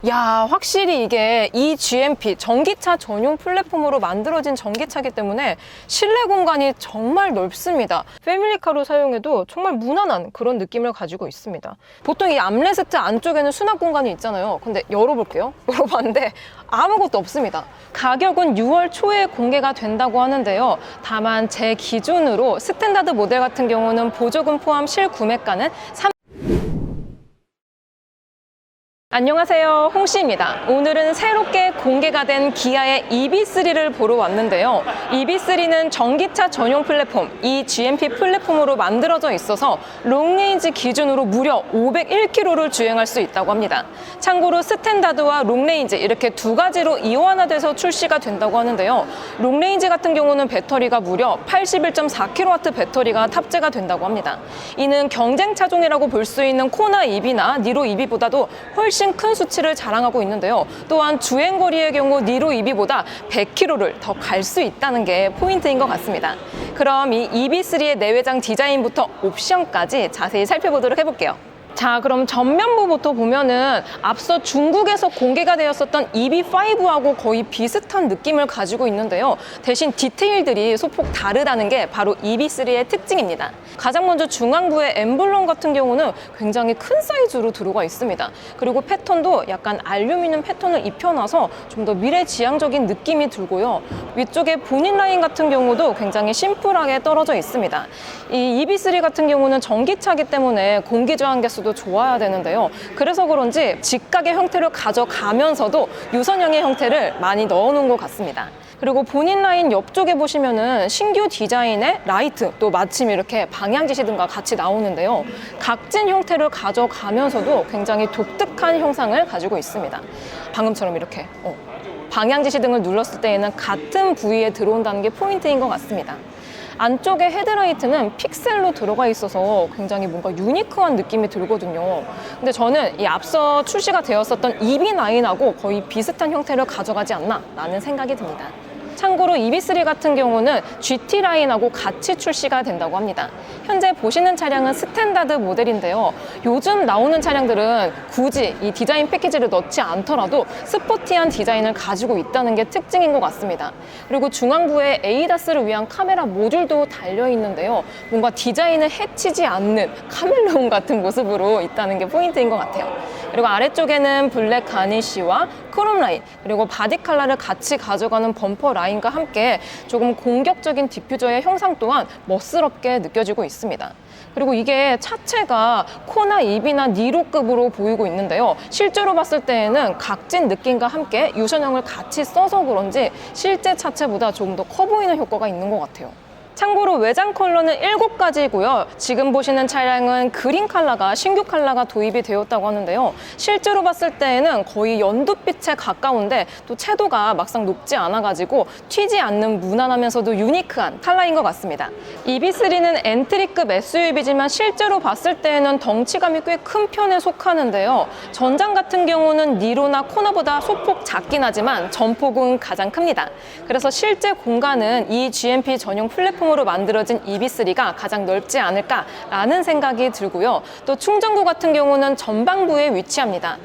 야, 확실히 이게 eGMP 전기차 전용 플랫폼으로 만들어진 전기차이기 때문에 실내 공간이 정말 넓습니다. 패밀리카로 사용해도 정말 무난한 그런 느낌을 가지고 있습니다. 보통 이 암레스트 안쪽에는 수납 공간이 있잖아요. 근데 열어볼게요. 열어봤는데 아무것도 없습니다. 가격은 6월 초에 공개가 된다고 하는데요. 다만 제 기준으로 스탠다드 모델 같은 경우는 보조금 포함 실구매가는 안녕하세요, 홍씨입니다. 오늘은 새롭게 공개가 된 기아의 EV3를 보러 왔는데요. EV3는 전기차 전용 플랫폼, eGMP 플랫폼으로 만들어져 있어서 롱레인지 기준으로 무려 501km를 주행할 수 있다고 합니다. 참고로 스탠다드와 롱레인지 이렇게 두 가지로 이원화돼서 출시가 된다고 하는데요. 롱레인지 같은 경우는 배터리가 무려 81.4kW 배터리가 탑재가 된다고 합니다. 이는 경쟁 차종이라고 볼 수 있는 코나 EV나 니로 EV보다도 훨씬 큰 수치를 자랑하고 있는데요. 또한 주행거리의 경우 니로 EV보다 100km를 더 갈 수 있다는 게 포인트인 것 같습니다. 그럼 이 EV3의 내외장 디자인부터 옵션까지 자세히 살펴보도록 해볼게요. 자, 그럼 전면부부터 보면은 앞서 중국에서 공개가 되었었던 EV5하고 거의 비슷한 느낌을 가지고 있는데요. 대신 디테일들이 소폭 다르다는 게 바로 EV3의 특징입니다. 가장 먼저 중앙부의 엠블럼 같은 경우는 굉장히 큰 사이즈로 들어가 있습니다. 그리고 패턴도 약간 알루미늄 패턴을 입혀놔서 좀 더 미래지향적인 느낌이 들고요. 위쪽에 본인 라인 같은 경우도 굉장히 심플하게 떨어져 있습니다. 이 EV3 같은 경우는 전기차이기 때문에 공기저항 개수도 좋아야 되는데요. 그래서 그런지 직각의 형태를 가져가면서도 유선형의 형태를 많이 넣어놓은 것 같습니다. 그리고 본인 라인 옆쪽에 보시면은 신규 디자인의 라이트, 또 마침 이렇게 방향지시 등과 같이 나오는데요. 각진 형태를 가져가면서도 굉장히 독특한 형상을 가지고 있습니다. 방금처럼 이렇게 방향지시 등을 눌렀을 때에는 같은 부위에 들어온다는 게 포인트인 것 같습니다. 안쪽에 헤드라이트는 픽셀로 들어가 있어서 굉장히 뭔가 유니크한 느낌이 들거든요. 근데 저는 이 앞서 출시가 되었었던 EV9하고 거의 비슷한 형태를 가져가지 않나 라는 생각이 듭니다. 참고로 EV3 같은 경우는 GT 라인하고 같이 출시가 된다고 합니다. 현재 보시는 차량은 스탠다드 모델인데요. 요즘 나오는 차량들은 굳이 이 디자인 패키지를 넣지 않더라도 스포티한 디자인을 가지고 있다는 게 특징인 것 같습니다. 그리고 중앙부에 에이다스를 위한 카메라 모듈도 달려 있는데요. 뭔가 디자인을 해치지 않는 카멜레온 같은 모습으로 있다는 게 포인트인 것 같아요. 그리고 아래쪽에는 블랙 가니쉬와 크롬 라인, 그리고 바디 컬러를 같이 가져가는 범퍼 라인과 함께 조금 공격적인 디퓨저의 형상 또한 멋스럽게 느껴지고 있습니다. 그리고 이게 차체가 코나 EV나 니로급으로 보이고 있는데요. 실제로 봤을 때에는 각진 느낌과 함께 유선형을 같이 써서 그런지 실제 차체보다 조금 더 커 보이는 효과가 있는 것 같아요. 참고로 외장 컬러는 7가지고요. 지금 보시는 차량은 그린 컬러가 신규 컬러가 도입이 되었다고 하는데요. 실제로 봤을 때에는 거의 연두빛에 가까운데 또 채도가 막상 높지 않아가지고 튀지 않는 무난하면서도 유니크한 컬러인 것 같습니다. EV3는 엔트리급 SUV지만 실제로 봤을 때에는 덩치감이 꽤 큰 편에 속하는데요. 전장 같은 경우는 니로나 코나보다 소폭 작긴 하지만 전폭은 가장 큽니다. 그래서 실제 공간은 이 GMP 전용 플랫폼 으로 만들어진 EV3가 가장 넓지 않을까라는 생각이 들고요. 또 충전구 같은 경우는 전방부에 위치합니다.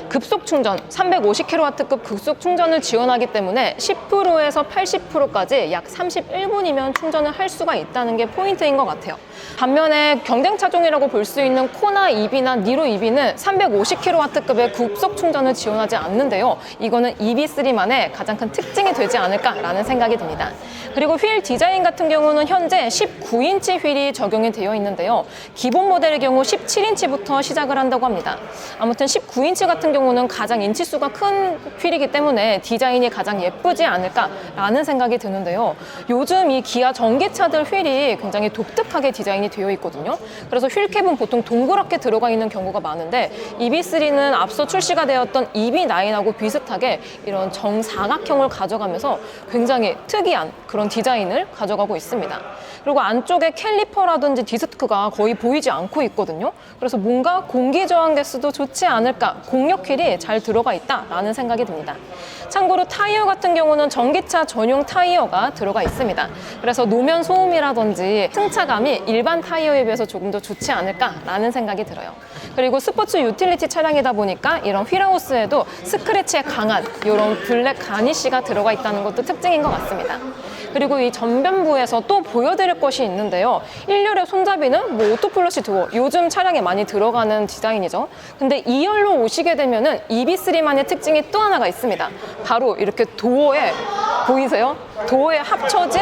급속 충전, 350kW급 급속 충전을 지원하기 때문에 10%에서 80%까지 약 31분이면 충전을 할 수가 있다는 게 포인트인 것 같아요. 반면에 경쟁 차종이라고 볼 수 있는 코나 EV나 니로 EV는 350kW급의 급속 충전을 지원하지 않는데요. 이거는 EV3만의 가장 큰 특징이 되지 않을까라는 생각이 듭니다. 그리고 휠 디자인 같은 경우는 현재 19인치 휠이 적용이 되어 있는데요. 기본 모델의 경우 17인치부터 시작을 한다고 합니다. 아무튼 19인치 같은 경우는 가장 인치수가 큰 휠이기 때문에 디자인이 가장 예쁘지 않을까라는 생각이 드는데요. 요즘 이 기아 전기차들 휠이 굉장히 독특하게 디자인이 되어 있거든요. 그래서 휠캡은 보통 동그랗게 들어가 있는 경우가 많은데 EV3는 앞서 출시가 되었던 EV9하고 비슷하게 이런 정사각형을 가져가면서 굉장히 특이한 그런 디자인을 가져가고 있습니다. 그리고 안쪽에 캘리퍼라든지 디스크가 거의 보이지 않고 있거든요. 그래서 뭔가 공기 저항 개수도 좋지 않을까, 공력 휠이 잘 들어가 있다라는 생각이 듭니다. 참고로 타이어 같은 경우는 전기차 전용 타이어가 들어가 있습니다. 그래서 노면 소음이라든지 승차감이 일반 타이어에 비해서 조금 더 좋지 않을까라는 생각이 들어요. 그리고 스포츠 유틸리티 차량이다 보니까 이런 휠하우스에도 스크래치에 강한 이런 블랙 가니쉬가 들어가 있다는 것도 특징인 것 같습니다. 그리고 이 전면부에서 또 보여드릴 것이 있는데요. 1열의 손잡이는 뭐 오토플러시 도어, 요즘 차량에 많이 들어가는 디자인이죠. 근데 2열로 오시게 되면은 EB3만의 특징이 또 하나가 있습니다. 바로 이렇게 도어에, 보이세요? 도어에 합쳐진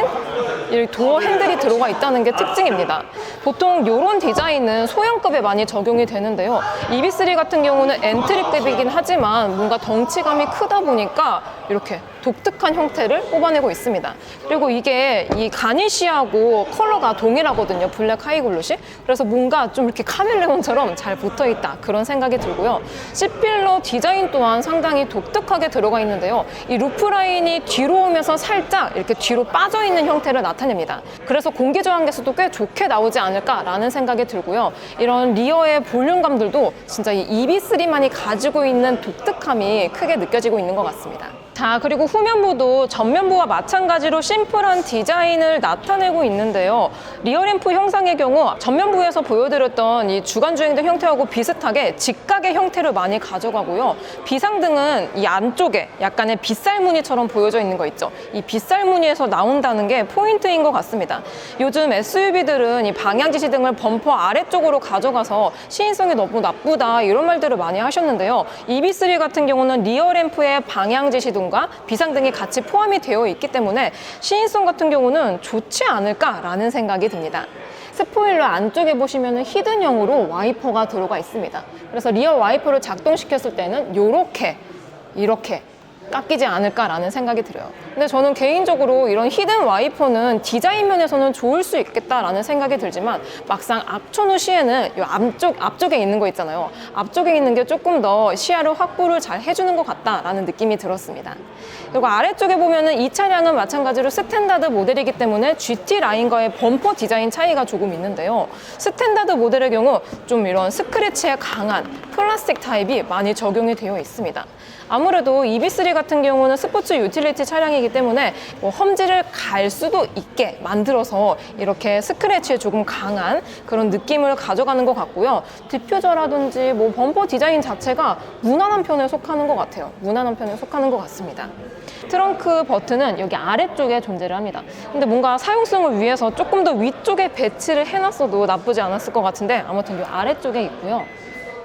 이 도어 핸들이 들어가 있다는 게 특징입니다. 보통 이런 디자인은 소형급에 많이 적용이 되는데요. EB3 같은 경우는 엔트리급이긴 하지만 뭔가 덩치감이 크다 보니까 이렇게 독특한 형태를 뽑아내고 있습니다. 그리고 이게 이 가니쉬하고 컬러가 동일하거든요. 블랙 하이글로시. 그래서 뭔가 좀 이렇게 카멜레온처럼 잘 붙어있다 그런 생각이 들고요. C필러 디자인 또한 상당히 독특하게 들어가 있는데요. 이 루프 라인이 뒤로 오면서 살짝 이렇게 뒤로 빠져있는 형태를 나타냅니다. 그래서 공기 저항계수도 꽤 좋게 나오지 않을까라는 생각이 들고요. 이런 리어의 볼륨감들도 진짜 이 EB3만이 가지고 있는 독특함이 크게 느껴지고 있는 것 같습니다. 자, 그리고 후면부도 전면부와 마찬가지로 심플한 디자인을 나타내고 있는데요. 리어램프 형상의 경우 전면부에서 보여드렸던 이 주간주행등 형태하고 비슷하게 직각의 형태를 많이 가져가고요. 비상등은 이 안쪽에 약간의 빗살무늬처럼 보여져 있는 거 있죠. 이 빗살무늬에서 나온다는 게 포인트인 것 같습니다. 요즘 SUV들은 이 방향지시등을 범퍼 아래쪽으로 가져가서 시인성이 너무 나쁘다 이런 말들을 많이 하셨는데요. EB3 같은 경우는 리어램프의 방향지시등 과 비상등이 같이 포함이 되어 있기 때문에 시인성 같은 경우는 좋지 않을까라는 생각이 듭니다. 스포일러 안쪽에 보시면 히든형으로 와이퍼가 들어가 있습니다. 그래서 리어 와이퍼를 작동시켰을 때는 이렇게 깎이지 않을까라는 생각이 들어요. 근데 저는 개인적으로 이런 히든 와이퍼는 디자인 면에서는 좋을 수 있겠다라는 생각이 들지만 막상 앞천후 시에는 이 앞쪽에 있는 거 있잖아요. 앞쪽에 있는 게 조금 더 시야를 확보를 잘 해주는 것 같다라는 느낌이 들었습니다. 그리고 아래쪽에 보면은 이 차량은 마찬가지로 스탠다드 모델이기 때문에 GT 라인과의 범퍼 디자인 차이가 조금 있는데요. 스탠다드 모델의 경우 좀 이런 스크래치에 강한 플라스틱 타입이 많이 적용이 되어 있습니다. 아무래도 EB3 같은 경우는 스포츠 유틸리티 차량이기 때문에 뭐 험지를 갈 수도 있게 만들어서 이렇게 스크래치에 조금 강한 그런 느낌을 가져가는 것 같고요. 디퓨저라든지 뭐 범퍼 디자인 자체가 무난한 편에 속하는 것 같아요. 무난한 편에 속하는 것 같습니다. 트렁크 버튼은 여기 아래쪽에 존재를 합니다. 근데 뭔가 사용성을 위해서 조금 더 위쪽에 배치를 해놨어도 나쁘지 않았을 것 같은데 아무튼 이 아래쪽에 있고요.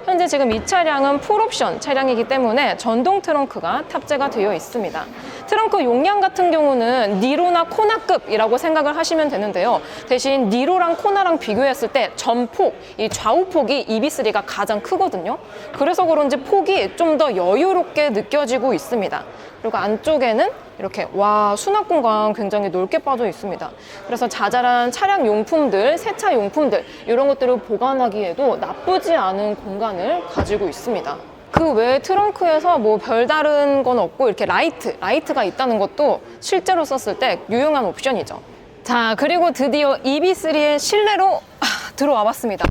현재 지금 이 차량은 풀옵션 차량이기 때문에 전동 트렁크가 탑재가 되어 있습니다. 트렁크 용량 같은 경우는 니로나 코나급이라고 생각을 하시면 되는데요. 대신 니로랑 코나랑 비교했을 때 전폭, 이 좌우폭이 EB3가 가장 크거든요. 그래서 그런지 폭이 좀 더 여유롭게 느껴지고 있습니다. 그리고 안쪽에는 이렇게 수납 공간 굉장히 넓게 빠져 있습니다. 그래서 자잘한 차량 용품들, 세차 용품들 이런 것들을 보관하기에도 나쁘지 않은 공간을 가지고 있습니다. 그 외에 트렁크에서 뭐 별다른 건 없고 이렇게 라이트가 있다는 것도 실제로 썼을 때 유용한 옵션이죠. 자, 그리고 드디어 EB3의 실내로 들어와 봤습니다.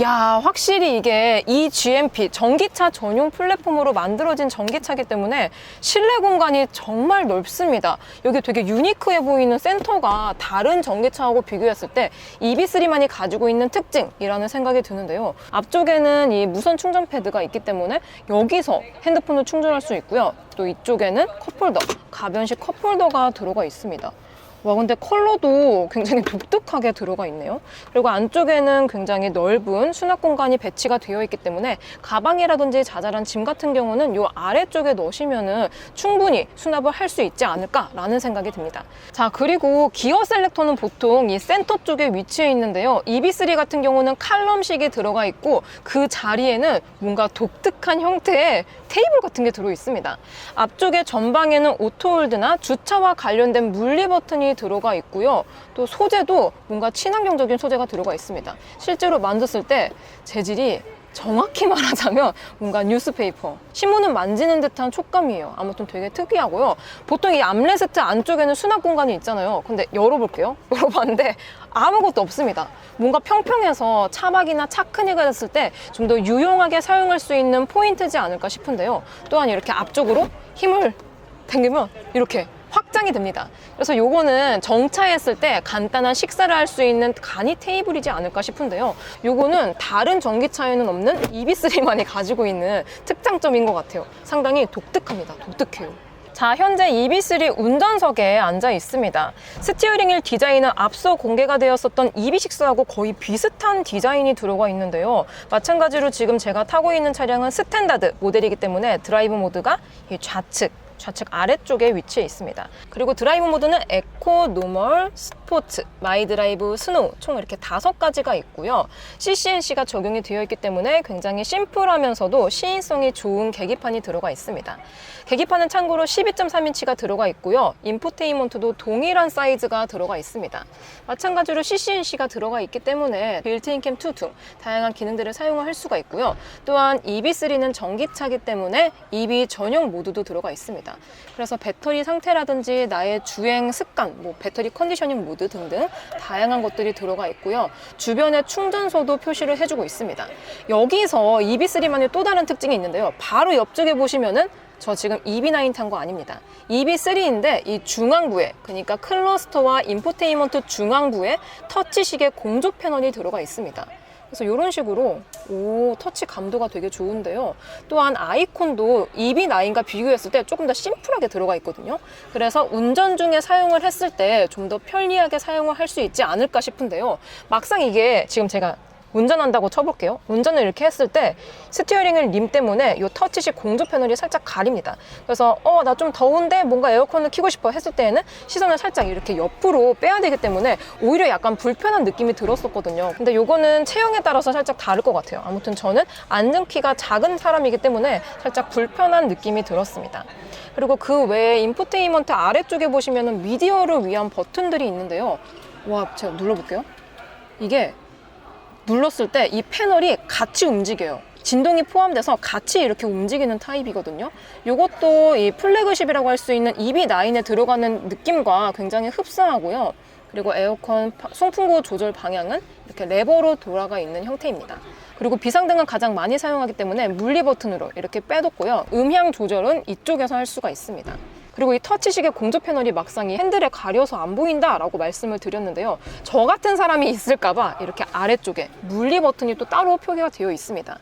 야, 확실히 이게 이 GMP 전기차 전용 플랫폼으로 만들어진 전기차이기 때문에 실내 공간이 정말 넓습니다. 여기 되게 유니크해 보이는 센터가 다른 전기차하고 비교했을 때 EB3만이 가지고 있는 특징이라는 생각이 드는데요. 앞쪽에는 이 무선 충전 패드가 있기 때문에 여기서 핸드폰을 충전할 수 있고요. 또 이쪽에는 컵홀더, 가변식 컵홀더가 들어가 있습니다. 와, 근데 컬러도 굉장히 독특하게 들어가 있네요. 그리고 안쪽에는 굉장히 넓은 수납 공간이 배치가 되어 있기 때문에 가방이라든지 자잘한 짐 같은 경우는 이 아래쪽에 넣으시면은 충분히 수납을 할 수 있지 않을까라는 생각이 듭니다. 자, 그리고 기어 셀렉터는 보통 이 센터 쪽에 위치해 있는데요. EB3 같은 경우는 칼럼식이 들어가 있고 그 자리에는 뭔가 독특한 형태의 테이블 같은 게 들어 있습니다. 앞쪽에 전방에는 오토홀드나 주차와 관련된 분리 버튼이 들어가 있고요. 또 소재도 뭔가 친환경적인 소재가 들어가 있습니다. 실제로 만졌을 때 재질이 정확히 말하자면 뭔가 뉴스페이퍼, 신문을 만지는 듯한 촉감이에요. 아무튼 되게 특이하고요. 보통 이 암레스트 안쪽에는 수납 공간이 있잖아요. 근데 열어볼게요. 열어봤는데 아무것도 없습니다. 뭔가 평평해서 차박이나 차크닉을 했을 때 좀 더 유용하게 사용할 수 있는 포인트지 않을까 싶은데요. 또한 이렇게 앞쪽으로 힘을 당기면 이렇게 확장이 됩니다. 그래서 요거는 정차했을 때 간단한 식사를 할 수 있는 간이 테이블이지 않을까 싶은데요. 요거는 다른 전기차에는 없는 EB3만이 가지고 있는 특장점인 것 같아요. 상당히 독특합니다. 독특해요. 자, 현재 EB3 운전석에 앉아 있습니다. 스티어링 휠 디자인은 앞서 공개가 되었었던 EB6하고 거의 비슷한 디자인이 들어가 있는데요. 마찬가지로 지금 제가 타고 있는 차량은 스탠다드 모델이기 때문에 드라이브 모드가 이 좌측 아래쪽에 위치해 있습니다. 그리고 드라이브 모드는 에코, 노멀, 스포츠, 마이 드라이브, 스노우 총 이렇게 5가지가 있고요. CCNC가 적용이 되어 있기 때문에 굉장히 심플하면서도 시인성이 좋은 계기판이 들어가 있습니다. 계기판은 참고로 12.3인치가 들어가 있고요. 인포테인먼트도 동일한 사이즈가 들어가 있습니다. 마찬가지로 CCNC가 들어가 있기 때문에 빌트인 캠 2 등 다양한 기능들을 사용할 수가 있고요. 또한 EB3는 전기차이기 때문에 EV 전용 모드도 들어가 있습니다. 그래서 배터리 상태라든지 나의 주행 습관, 배터리 컨디셔닝 모드 등등 다양한 것들이 들어가 있고요. 주변에 충전소도 표시를 해주고 있습니다. 여기서 EB3만의 또 다른 특징이 있는데요. 바로 옆쪽에 보시면은 저 지금 EB9 탄 거 아닙니다. EB3인데 이 중앙부에, 그러니까 클러스터와 인포테인먼트 중앙부에 터치식의 공조 패널이 들어가 있습니다. 그래서 이런 식으로 터치 감도가 되게 좋은데요. 또한 아이콘도 EB9과 비교했을 때 조금 더 심플하게 들어가 있거든요. 그래서 운전 중에 사용을 했을 때 좀 더 편리하게 사용을 할 수 있지 않을까 싶은데요. 막상 이게 지금 제가 운전한다고 쳐볼게요. 운전을 이렇게 했을 때 스티어링 림 때문에 이 터치식 공조 패널이 살짝 가립니다. 그래서 나 좀 더운데 뭔가 에어컨을 켜고 싶어 했을 때에는 시선을 살짝 이렇게 옆으로 빼야 되기 때문에 오히려 약간 불편한 느낌이 들었었거든요. 근데 요거는 체형에 따라서 살짝 다를 것 같아요. 아무튼 저는 앉은 키가 작은 사람이기 때문에 살짝 불편한 느낌이 들었습니다. 그리고 그 외에 인포테인먼트 아래쪽에 보시면은 미디어를 위한 버튼들이 있는데요. 와, 제가 눌러볼게요. 이게 눌렀을 때 이 패널이 같이 움직여요. 진동이 포함돼서 같이 이렇게 움직이는 타입이거든요. 이것도 이 플래그십이라고 할 수 있는 EB9에 들어가는 느낌과 굉장히 흡사하고요. 그리고 에어컨 송풍구 조절 방향은 이렇게 레버로 돌아가 있는 형태입니다. 그리고 비상등은 가장 많이 사용하기 때문에 물리 버튼으로 이렇게 빼뒀고요. 음향 조절은 이쪽에서 할 수가 있습니다. 그리고 이 터치식의 공조 패널이 막상 이 핸들에 가려서 안 보인다라고 말씀을 드렸는데요. 저 같은 사람이 있을까봐 이렇게 아래쪽에 물리 버튼이 또 따로 표기가 되어 있습니다.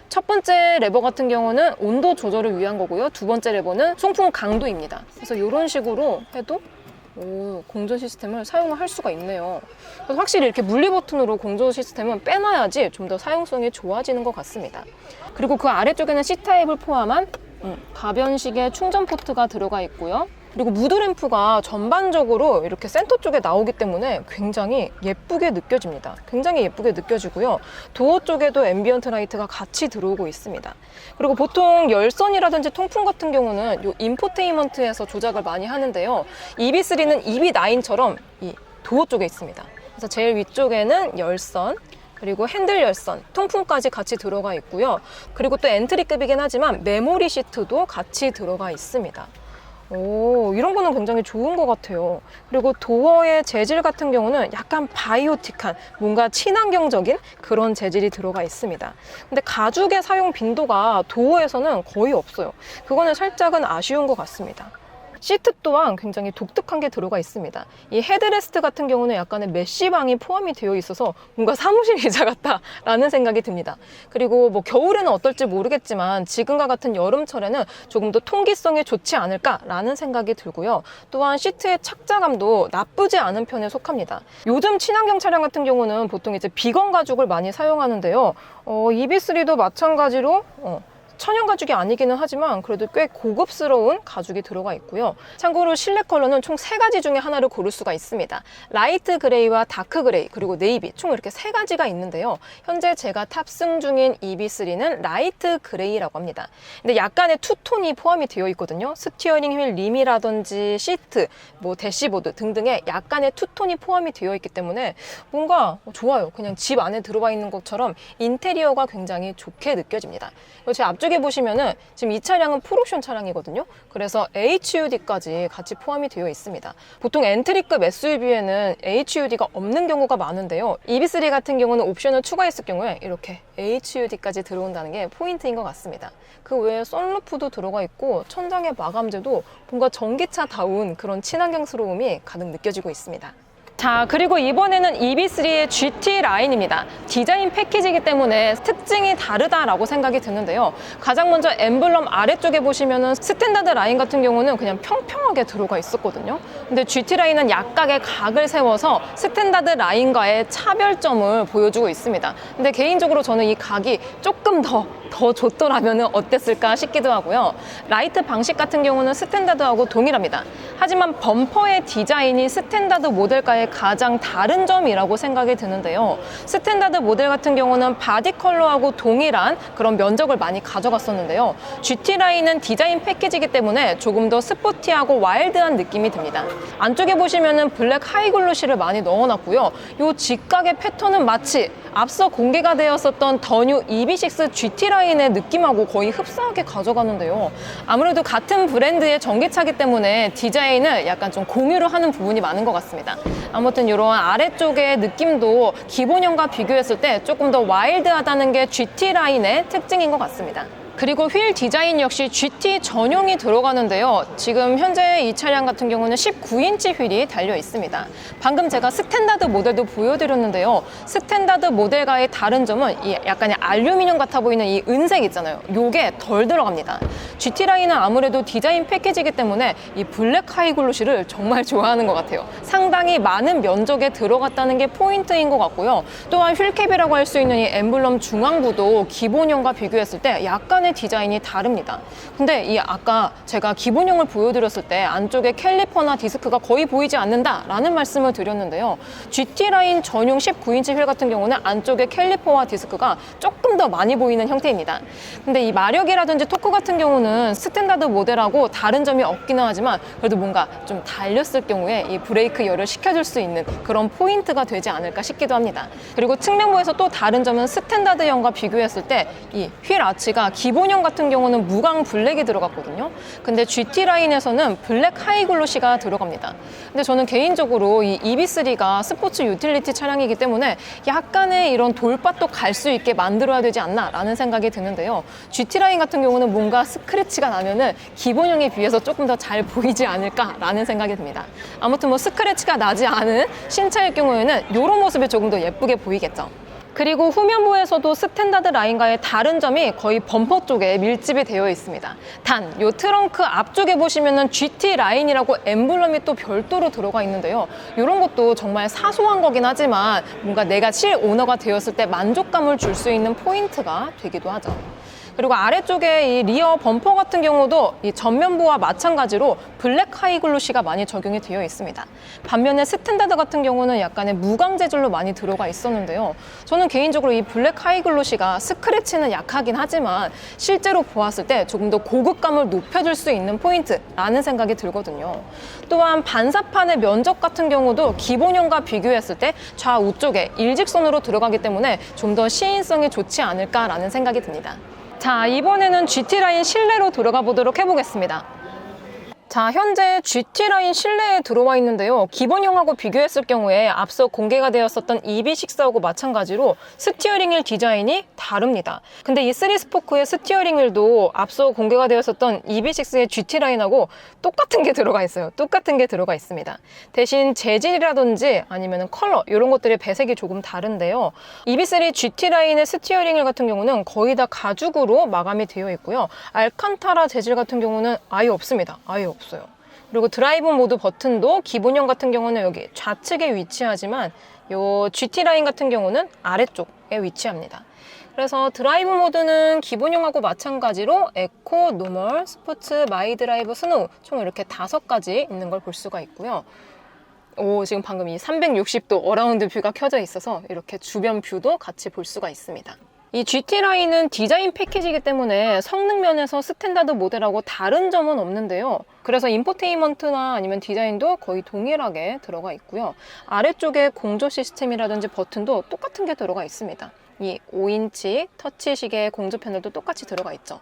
첫 번째 레버 같은 경우는 온도 조절을 위한 거고요. 두 번째 레버는 송풍 강도입니다. 그래서 이런 식으로 해도 공조 시스템을 사용을 할 수가 있네요. 그래서 확실히 이렇게 물리 버튼으로 공조 시스템은 빼놔야지 좀 더 사용성이 좋아지는 것 같습니다. 그리고 그 아래쪽에는 C타입을 포함한 가변식의 충전 포트가 들어가 있고요. 그리고 무드램프가 전반적으로 이렇게 센터 쪽에 나오기 때문에 굉장히 예쁘게 느껴집니다. 굉장히 예쁘게 느껴지고요. 도어 쪽에도 앰비언트 라이트가 같이 들어오고 있습니다. 그리고 보통 열선이라든지 통풍 같은 경우는 이 인포테인먼트에서 조작을 많이 하는데요. EB3는 EB9처럼 이 도어 쪽에 있습니다. 그래서 제일 위쪽에는 열선, 그리고 핸들 열선, 통풍까지 같이 들어가 있고요. 그리고 또 엔트리급이긴 하지만 메모리 시트도 같이 들어가 있습니다. 이런 거는 굉장히 좋은 것 같아요. 그리고 도어의 재질 같은 경우는 약간 바이오틱한, 뭔가 친환경적인 그런 재질이 들어가 있습니다. 근데 가죽의 사용 빈도가 도어에서는 거의 없어요. 그거는 살짝은 아쉬운 것 같습니다. 시트 또한 굉장히 독특한 게 들어가 있습니다. 이 헤드레스트 같은 경우는 약간의 메쉬방이 포함이 되어 있어서 뭔가 사무실 의자 같다라는 생각이 듭니다. 그리고 겨울에는 어떨지 모르겠지만 지금과 같은 여름철에는 조금 더 통기성이 좋지 않을까라는 생각이 들고요. 또한 시트의 착자감도 나쁘지 않은 편에 속합니다. 요즘 친환경 차량 같은 경우는 보통 이제 비건 가죽을 많이 사용하는데요. EB3도 마찬가지로 천연 가죽이 아니기는 하지만 그래도 꽤 고급스러운 가죽이 들어가 있고요. 참고로 실내 컬러는 총 3가지 중에 하나를 고를 수가 있습니다. 라이트 그레이와 다크 그레이, 그리고 네이비 총 이렇게 3가지가 있는데요. 현재 제가 탑승 중인 EB3는 라이트 그레이라고 합니다. 근데 약간의 투톤이 포함이 되어 있거든요. 스티어링 휠 림이라든지 시트, 대시보드 등등의 약간의 투톤이 포함이 되어 있기 때문에 뭔가 좋아요. 그냥 집 안에 들어와 있는 것처럼 인테리어가 굉장히 좋게 느껴집니다. 제 앞쪽에 안쪽에 보시면은 지금 이 차량은 풀옵션 차량이거든요. 그래서 HUD까지 같이 포함이 되어 있습니다. 보통 엔트리급 SUV에는 HUD가 없는 경우가 많은데요. EV3 같은 경우는 옵션을 추가했을 경우에 이렇게 HUD까지 들어온다는 게 포인트인 것 같습니다. 그 외에 썬루프도 들어가 있고 천장의 마감재도 뭔가 전기차다운 그런 친환경스러움이 가득 느껴지고 있습니다. 자, 그리고 이번에는 EV3의 GT 라인입니다. 디자인 패키지이기 때문에 특징이 다르다라고 생각이 드는데요. 가장 먼저 엠블럼 아래쪽에 보시면은 스탠다드 라인 같은 경우는 그냥 평평하게 들어가 있었거든요. 근데 GT 라인은 약간의 각을 세워서 스탠다드 라인과의 차별점을 보여주고 있습니다. 근데 개인적으로 저는 이 각이 조금 더 줬더라면 어땠을까 싶기도 하고요. 라이트 방식 같은 경우는 스탠다드하고 동일합니다. 하지만 범퍼의 디자인이 스탠다드 모델과의 가장 다른 점이라고 생각이 드는데요. 스탠다드 모델 같은 경우는 바디 컬러하고 동일한 그런 면적을 많이 가져갔었는데요. GT 라인은 디자인 패키지이기 때문에 조금 더 스포티하고 와일드한 느낌이 듭니다. 안쪽에 보시면은 블랙 하이글로시를 많이 넣어놨고요. 이 직각의 패턴은 마치 앞서 공개가 되었었던 더 뉴 EV6 GT 라인의 느낌하고 거의 흡사하게 가져가는데요. 아무래도 같은 브랜드의 전기차기 때문에 디자인을 약간 좀 공유를 하는 부분이 많은 것 같습니다. 아무튼 이런 아래쪽의 느낌도 기본형과 비교했을 때 조금 더 와일드하다는 게 GT 라인의 특징인 것 같습니다. 그리고 휠 디자인 역시 GT 전용이 들어가는데요. 지금 현재 이 차량 같은 경우는 19인치 휠이 달려 있습니다. 방금 제가 스탠다드 모델도 보여드렸는데요. 스탠다드 모델과의 다른 점은 이 약간의 알루미늄 같아 보이는 이 은색 있잖아요. 요게 덜 들어갑니다. GT 라인은 아무래도 디자인 패키지이기 때문에 이 블랙 하이글로시를 정말 좋아하는 것 같아요. 상당히 많은 면적에 들어갔다는 게 포인트인 것 같고요. 또한 휠캡이라고 할 수 있는 이 엠블럼 중앙부도 기본형과 비교했을 때 약간 디자인이 다릅니다. 근데 이 아까 제가 기본형을 보여드렸을 때 안쪽에 캘리퍼나 디스크가 거의 보이지 않는다라는 말씀을 드렸는데요. GT 라인 전용 19인치 휠 같은 경우는 안쪽에 캘리퍼와 디스크가 조금 더 많이 보이는 형태입니다. 근데 이 마력이라든지 토크 같은 경우는 스탠다드 모델하고 다른 점이 없기는 하지만 그래도 뭔가 좀 달렸을 경우에 이 브레이크 열을 식혀줄 수 있는 그런 포인트가 되지 않을까 싶기도 합니다. 그리고 측면부에서 또 다른 점은 스탠다드형과 비교했을 때 이 휠 아치가 기본형 같은 경우는 무광 블랙이 들어갔거든요. 근데 GT 라인에서는 블랙 하이글로시가 들어갑니다. 근데 저는 개인적으로 이 EV3가 스포츠 유틸리티 차량이기 때문에 약간의 이런 돌밭도 갈 수 있게 만들어야 되지 않나 라는 생각이 드는데요. GT 라인 같은 경우는 뭔가 스크래치가 나면은 기본형에 비해서 조금 더 잘 보이지 않을까 라는 생각이 듭니다. 아무튼 뭐 스크래치가 나지 않은 신차일 경우에는 이런 모습이 조금 더 예쁘게 보이겠죠. 그리고 후면부에서도 스탠다드 라인과의 다른 점이 거의 범퍼 쪽에 밀집이 되어 있습니다. 단, 이 트렁크 앞쪽에 보시면은 GT 라인이라고 엠블럼이 또 별도로 들어가 있는데요. 이런 것도 정말 사소한 거긴 하지만 뭔가 내가 실 오너가 되었을 때 만족감을 줄 수 있는 포인트가 되기도 하죠. 그리고 아래쪽에 이 리어 범퍼 같은 경우도 이 전면부와 마찬가지로 블랙 하이글로시가 많이 적용이 되어 있습니다. 반면에 스탠다드 같은 경우는 약간의 무광 재질로 많이 들어가 있었는데요. 저는 개인적으로 이 블랙 하이글로시가 스크래치는 약하긴 하지만 실제로 보았을 때 조금 더 고급감을 높여줄 수 있는 포인트라는 생각이 들거든요. 또한 반사판의 면적 같은 경우도 기본형과 비교했을 때 좌우 쪽에 일직선으로 들어가기 때문에 좀 더 시인성이 좋지 않을까라는 생각이 듭니다. 자, 이번에는 GT 라인 실내로 들어가 보도록 해보겠습니다. 자, 현재 GT 라인 실내에 들어와 있는데요. 기본형하고 비교했을 경우에 앞서 공개가 되었었던 EV6하고 마찬가지로 스티어링 휠 디자인이 다릅니다. 근데 이 3스포크의 스티어링 휠도 앞서 공개가 되었었던 EV6의 GT 라인하고 똑같은 게 들어가 있어요. 똑같은 게 들어가 있습니다. 대신 재질이라든지 아니면 컬러 이런 것들의 배색이 조금 다른데요. EV3 GT 라인의 스티어링 휠 같은 경우는 거의 다 가죽으로 마감이 되어 있고요. 알칸타라 재질 같은 경우는 아예 없습니다. 아예 없어요. 그리고 드라이브 모드 버튼도 기본형 같은 경우는 여기 좌측에 위치하지만 요 GT 라인 같은 경우는 아래쪽에 위치합니다. 그래서 드라이브 모드는 기본형하고 마찬가지로 에코, 노멀, 스포츠, 마이 드라이브, 스노우 총 이렇게 5가지 있는 걸 볼 수가 있고요. 지금 방금 이 360도 어라운드 뷰가 켜져 있어서 이렇게 주변 뷰도 같이 볼 수가 있습니다. 이 GT 라인은 디자인 패키지이기 때문에 성능 면에서 스탠다드 모델하고 다른 점은 없는데요. 그래서 인포테인먼트나 아니면 디자인도 거의 동일하게 들어가 있고요. 아래쪽에 공조 시스템이라든지 버튼도 똑같은 게 들어가 있습니다. 이 5인치 터치식의 공조 패널도 똑같이 들어가 있죠.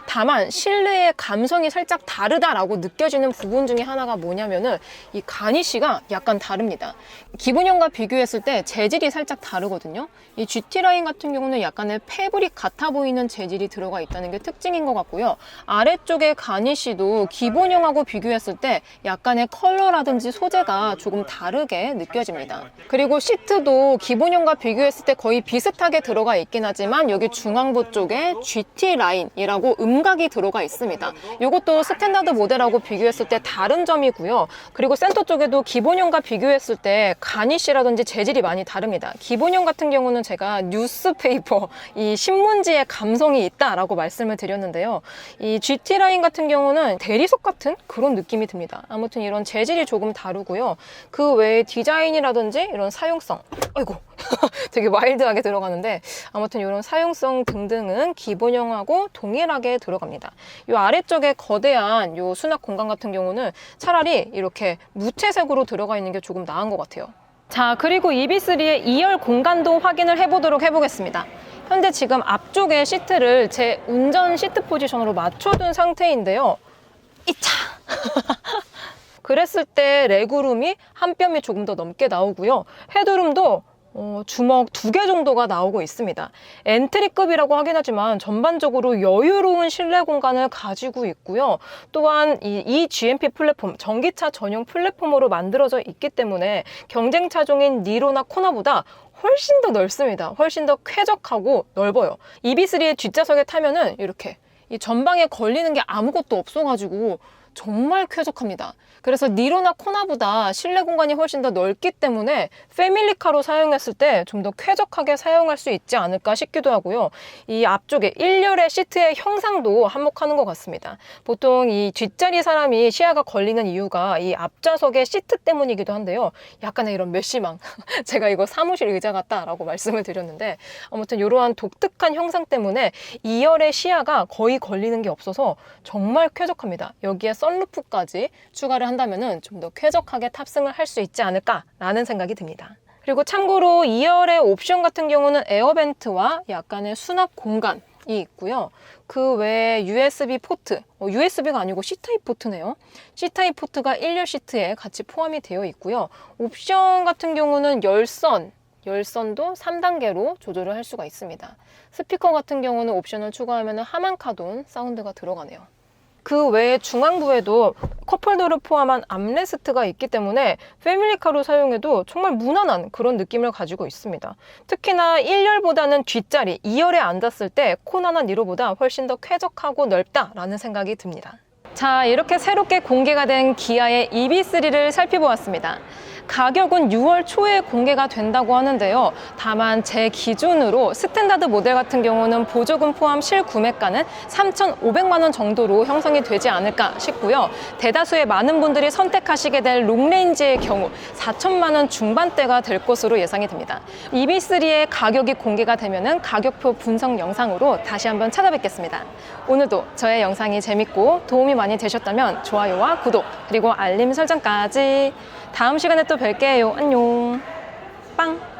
다만 실내의 감성이 살짝 다르다라고 느껴지는 부분 중에 하나가 뭐냐면은 이 가니쉬가 약간 다릅니다. 기본형과 비교했을 때 재질이 살짝 다르거든요. 이 GT 라인 같은 경우는 약간의 패브릭 같아 보이는 재질이 들어가 있다는 게 특징인 것 같고요. 아래쪽의 가니쉬도 기본형하고 비교했을 때 약간의 컬러라든지 소재가 조금 다르게 느껴집니다. 그리고 시트도 기본형과 비교했을 때 거의 비슷하게 들어가 있긴 하지만 여기 중앙부 쪽에 GT 라인이라고 음각이 들어가 있습니다. 이것도 스탠다드 모델하고 비교했을 때 다른 점이고요. 그리고 센터 쪽에도 기본형과 비교했을 때 가니쉬라든지 재질이 많이 다릅니다. 기본형 같은 경우는 제가 뉴스페이퍼, 이 신문지의 감성이 있다라고 말씀을 드렸는데요. 이 GT 라인 같은 경우는 대리석 같은 그런 느낌이 듭니다. 아무튼 이런 재질이 조금 다르고요. 그 외에 디자인이라든지 이런 사용성, 아이고 되게 와일드하게 들어가는데 아무튼 이런 사용성 등등은 기본형하고 동일하게 들어갑니다. 이 아래쪽에 거대한 이 수납 공간 같은 경우는 차라리 이렇게 무채색으로 들어가 있는 게 조금 나은 것 같아요. 자, 그리고 EB3의 2열 공간도 확인을 해보겠습니다. 현재 지금 앞쪽에 시트를 제 운전 시트 포지션으로 맞춰둔 상태인데요. 이차! 그랬을 때 레그룸이 한 뼘이 조금 더 넘게 나오고요. 헤드룸도 주먹 2개 정도가 나오고 있습니다. 엔트리급이라고 하긴 하지만 전반적으로 여유로운 실내 공간을 가지고 있고요. 또한 이 GMP 플랫폼, 전기차 전용 플랫폼으로 만들어져 있기 때문에 경쟁 차종인 니로나 코나보다 훨씬 더 넓습니다. 훨씬 더 쾌적하고 넓어요. EB3의 뒷좌석에 타면은 이렇게 이 전방에 걸리는 게 아무것도 없어가지고 정말 쾌적합니다. 그래서 니로나 코나보다 실내 공간이 훨씬 더 넓기 때문에 패밀리카로 사용했을 때 좀 더 쾌적하게 사용할 수 있지 않을까 싶기도 하고요. 이 앞쪽에 1열의 시트의 형상도 한몫하는 것 같습니다. 보통 이 뒷자리 사람이 시야가 걸리는 이유가 이 앞좌석의 시트 때문이기도 한데요. 약간의 이런 메시망. 제가 이거 사무실 의자 같다라고 말씀을 드렸는데 아무튼 이러한 독특한 형상 때문에 2열의 시야가 거의 걸리는 게 없어서 정말 쾌적합니다. 여기에 썬루프까지 추가를 한다면 좀 더 쾌적하게 탑승을 할 수 있지 않을까라는 생각이 듭니다. 그리고 참고로 2열의 옵션 같은 경우는 에어벤트와 약간의 수납 공간이 있고요. 그 외에 USB 포트, USB가 아니고 C타입 포트네요. C타입 포트가 1열 시트에 같이 포함이 되어 있고요. 옵션 같은 경우는 열선도 3단계로 조절을 할 수가 있습니다. 스피커 같은 경우는 옵션을 추가하면 하만카돈 사운드가 들어가네요. 그 외에 중앙부에도 컵홀더를 포함한 암레스트가 있기 때문에 패밀리카로 사용해도 정말 무난한 그런 느낌을 가지고 있습니다. 특히나 1열보다는 뒷자리, 2열에 앉았을 때 코나나 니로보다 훨씬 더 쾌적하고 넓다라는 생각이 듭니다. 자, 이렇게 새롭게 공개가 된 기아의 EB3를 살펴보았습니다. 가격은 6월 초에 공개가 된다고 하는데요. 다만 제 기준으로 스탠다드 모델 같은 경우는 보조금 포함 실구매가는 3,500만 원 정도로 형성이 되지 않을까 싶고요. 대다수의 많은 분들이 선택하시게 될 롱레인지의 경우 4천만 원 중반대가 될 것으로 예상이 됩니다. EB3의 가격이 공개가 되면은 가격표 분석 영상으로 다시 한번 찾아뵙겠습니다. 오늘도 저의 영상이 재밌고 도움이 많이 되셨다면 좋아요와 구독 그리고 알림 설정까지. 다음 시간에 또 뵐게요. 안녕. 빵.